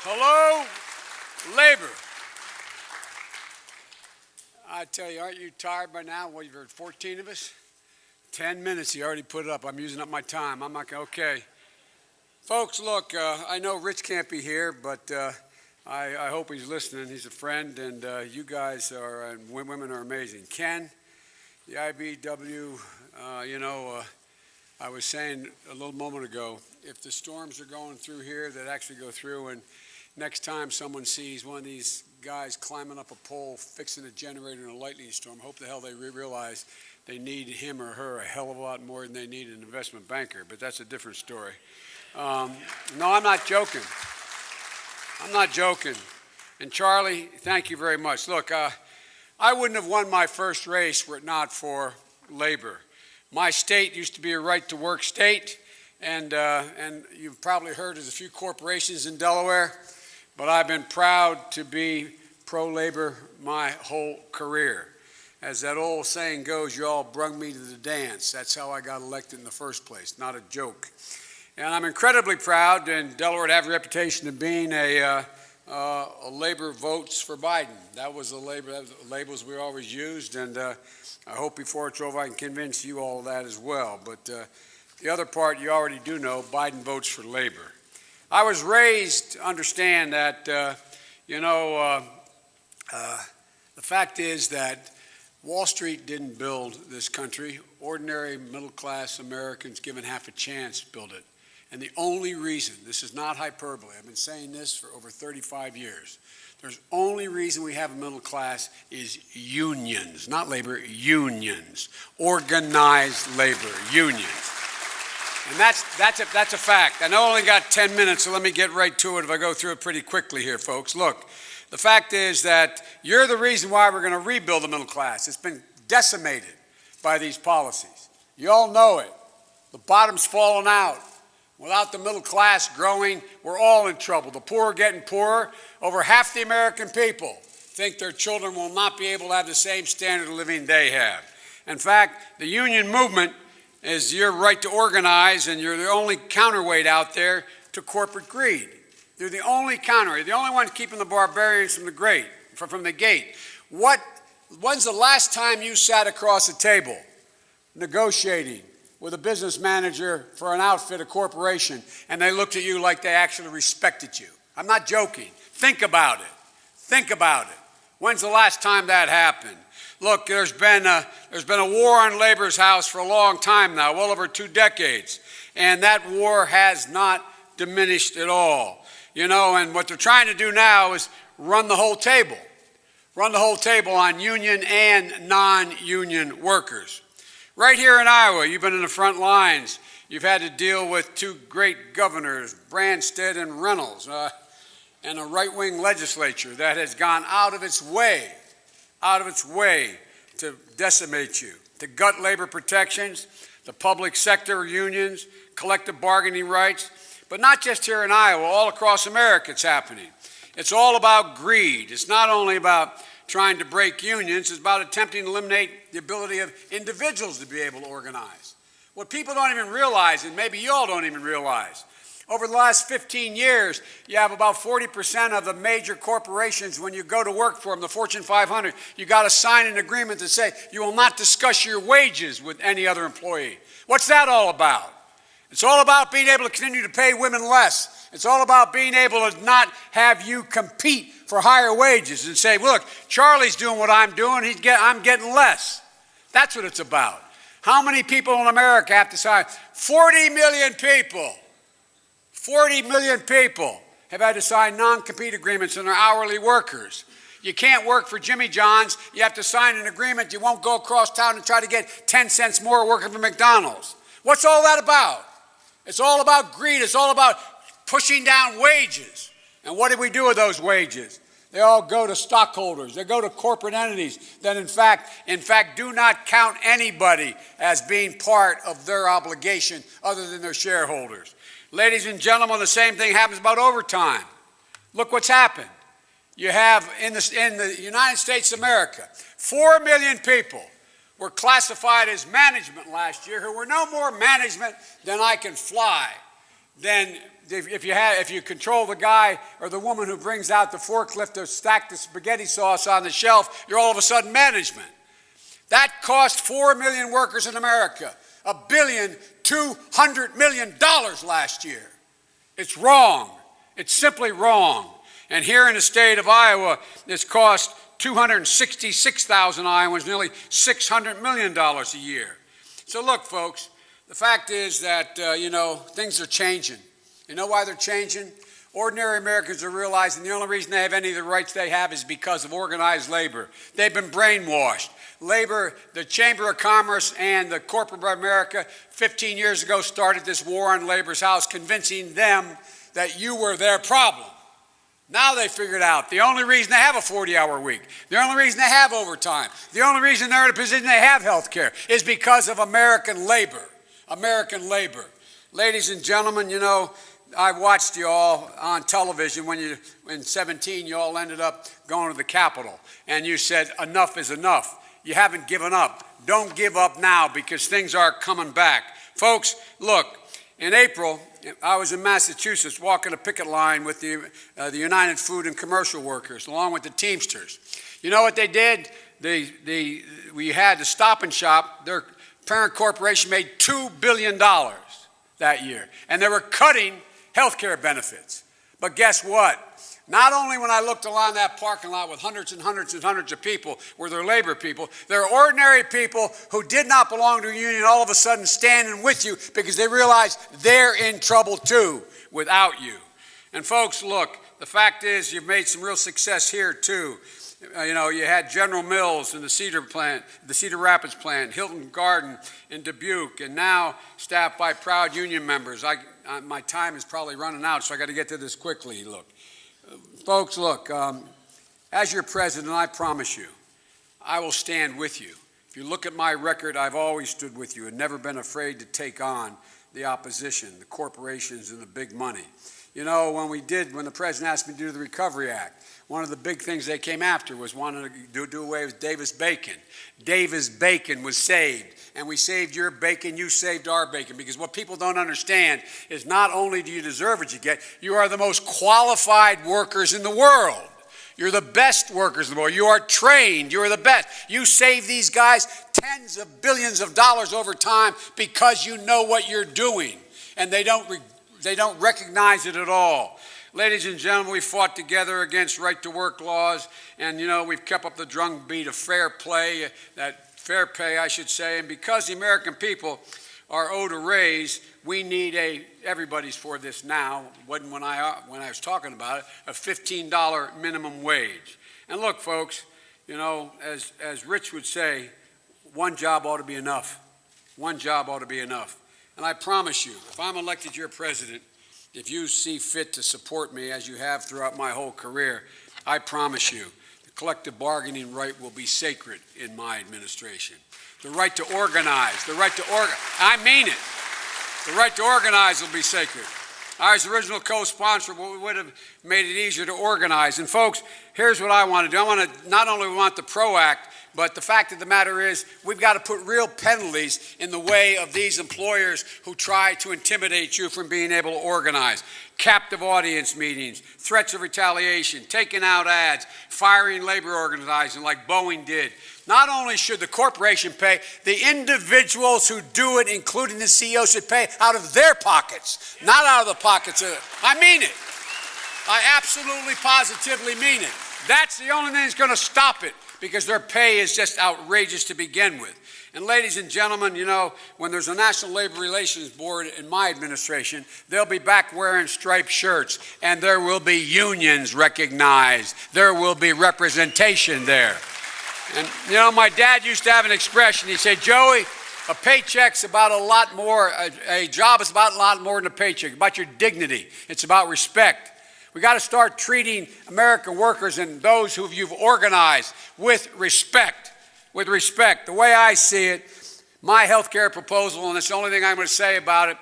Hello, labor. I tell you, aren't you tired by now? Well, you've heard 14 of us. 10 minutes, you already put it up. I'm using up my time. I'm not going to, okay. Folks, look, I know Rich can't be here, but I hope he's listening. He's a friend, and you guys are, and women are amazing. Ken, the IBW, I was saying a little moment ago, if the storms are going through here, that actually go through, and next time someone sees one of these guys climbing up a pole, fixing a generator in a lightning storm, hope the hell they realize they need him or her a hell of a lot more than they need an investment banker, but that's a different story. No, I'm not joking. I'm not joking. And Charlie, thank you very much. Look, I wouldn't have won my first race were it not for labor. My state used to be a right-to-work state, and you've probably heard there's a few corporations in Delaware, but I've been proud to be pro-labor my whole career. As that old saying goes, you all brung me to the dance. That's how I got elected in the first place, not a joke. And I'm incredibly proud in Delaware to have a reputation of being a labor votes for Biden. That was the labels we always used, and I hope before it's over I can convince you all of that as well. But the other part you already do know, Biden votes for labor. I was raised to understand that, the fact is that Wall Street didn't build this country. Ordinary middle-class Americans given half a chance built it. And the only reason, this is not hyperbole, I've been saying this for over 35 years, there's only reason we have a middle class is unions, not labor, unions, organized labor, unions. And that's a fact. I know I only got 10 minutes, so let me get right to it if I go through it pretty quickly here, folks. Look, the fact is that you're the reason why we're going to rebuild the middle class. It's been decimated by these policies. You all know it. The bottom's fallen out. Without the middle class growing, we're all in trouble. The poor are getting poorer. Over half the American people think their children will not be able to have the same standard of living they have. In fact, the union movement is your right to organize, and you're the only counterweight out there to corporate greed. You're the only counterweight, the only one keeping the barbarians from the gate. When's the last time you sat across a table negotiating with a business manager for an outfit, a corporation, and they looked at you like they actually respected you? I'm not joking. Think about it. Think about it. When's the last time that happened? Look, there's been a war on labor's house for a long time now, well over 2 decades, and that war has not diminished at all. And what they're trying to do now is run the whole table on union and non-union workers. Right here in Iowa, you've been in the front lines. You've had to deal with 2 great governors, Branstad and Reynolds, and a right-wing legislature that has gone out of its way to decimate you, to gut labor protections, the public sector unions, collective bargaining rights. But not just here in Iowa, all across America it's happening. It's all about greed. It's not only about trying to break unions, it's about attempting to eliminate the ability of individuals to be able to organize. What people don't even realize, and maybe you all don't even realize, over the last 15 years, you have about 40% of the major corporations, when you go to work for them, the Fortune 500, you got to sign an agreement that say you will not discuss your wages with any other employee. What's that all about? It's all about being able to continue to pay women less. It's all about being able to not have you compete for higher wages and say, look, Charlie's doing what I'm doing, I'm getting less. That's what it's about. How many people in America have to sign? 40 million people. 40 million people have had to sign non-compete agreements and are hourly workers. You can't work for Jimmy John's. You have to sign an agreement. You won't go across town and try to get 10 cents more working for McDonald's. What's all that about? It's all about greed. It's all about pushing down wages. And what do we do with those wages? They all go to stockholders. They go to corporate entities that in fact do not count anybody as being part of their obligation other than their shareholders. Ladies and gentlemen, the same thing happens about overtime. Look what's happened. You have in the United States of America, 4 million people were classified as management last year who were no more management than I can fly, than if you control the guy or the woman who brings out the forklift to stack the spaghetti sauce on the shelf, you're all of a sudden management. That cost 4 million workers in America $1.2 billion last year. It's wrong. It's simply wrong. And here in the state of Iowa, this cost 266,000 Iowans nearly $600 million a year. So look, folks, the fact is that, things are changing. You know why they're changing? Ordinary Americans are realizing the only reason they have any of the rights they have is because of organized labor. They've been brainwashed. Labor, the Chamber of Commerce and the corporate America 15 years ago started this war on labor's house, convincing them that you were their problem. Now they figured out the only reason they have a 40-hour week, the only reason they have overtime, the only reason they're in a position they have health care is because of American labor. American labor. Ladies and gentlemen, I watched you all on television when in 17 you all ended up going to the Capitol and you said enough is enough. You haven't given up. Don't give up now because things are coming back. Folks, look, in April, I was in Massachusetts walking a picket line with the United Food and Commercial Workers along with the Teamsters. You know what they did? We had the Stop and Shop. Their parent corporation made $2 billion that year, and they were cutting health care benefits. But guess what? Not only when I looked along that parking lot with hundreds and hundreds and hundreds of people were there labor people, there are ordinary people who did not belong to a union all of a sudden standing with you because they realize they're in trouble too without you. And folks, look, the fact is you've made some real success here too. You had General Mills in the Cedar Rapids plant, Hilton Garden in Dubuque, and now staffed by proud union members. My time is probably running out, so I got to get to this quickly. Look, folks, as your president, I promise you, I will stand with you. If you look at my record, I've always stood with you and never been afraid to take on the opposition, the corporations, and the big money. When the president asked me to do the Recovery Act, one of the big things they came after was wanting to do away with Davis-Bacon. Davis-Bacon was saved, and we saved your bacon, you saved our bacon, because what people don't understand is not only do you deserve what you get, you are the most qualified workers in the world. You're the best workers in the world. You are trained. You are the best. You save these guys tens of billions of dollars over time because you know what you're doing, and they don't recognize it at all. Ladies and gentlemen, we fought together against right-to-work laws, and, we've kept up the drumbeat of fair play, fair pay, I should say, and because the American people are owed a raise, we need everybody's for this now, wasn't when I was talking about it, a $15 minimum wage. And look, folks, as Rich would say, one job ought to be enough. One job ought to be enough. And I promise you, if I'm elected your president, if you see fit to support me as you have throughout my whole career, I promise you the collective bargaining right will be sacred in my administration. The right to organize, I mean it. The right to organize will be sacred. I was the original co-sponsor, but we would have made it easier to organize. And folks, here's what I want to do. I want to not only want the PRO Act, but the fact of the matter is we've got to put real penalties in the way of these employers who try to intimidate you from being able to organize. Captive audience meetings, threats of retaliation, taking out ads, firing labor organizing like Boeing did. Not only should the corporation pay, the individuals who do it, including the CEO, should pay out of their pockets, not out of the pockets of, I mean it. I absolutely, positively mean it. That's the only thing that's going to stop it, because their pay is just outrageous to begin with. And ladies and gentlemen, when there's a National Labor Relations Board in my administration, they'll be back wearing striped shirts, and there will be unions recognized. There will be representation there. And, my dad used to have an expression. He said, Joey, a paycheck's about a lot more, a job is about a lot more than a paycheck. It's about your dignity. It's about respect. We got to start treating American workers and those who you've organized with respect. With respect. The way I see it, my health care proposal, and it's the only thing I'm going to say about it,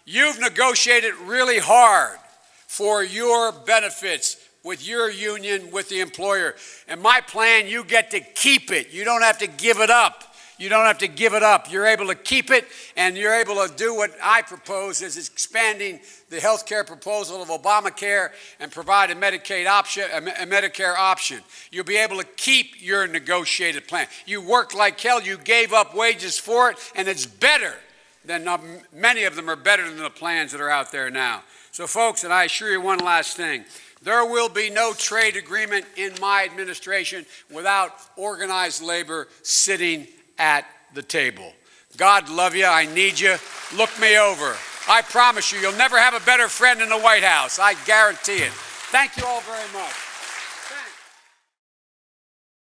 you've negotiated really hard for your benefits with your union, with the employer. And my plan, you get to keep it. You don't have to give it up. You don't have to give it up. You're able to keep it, and you're able to do what I propose, is expanding the health care proposal of Obamacare and provide a Medicare option. You'll be able to keep your negotiated plan. You worked like hell. You gave up wages for it, and it's better than many of them are better than the plans that are out there now. So, folks, and I assure you one last thing. There will be no trade agreement in my administration without organized labor sitting at the table. God love you. I need you. Look me over. I promise you, you'll never have a better friend in the White House. I guarantee it. Thank you all very much.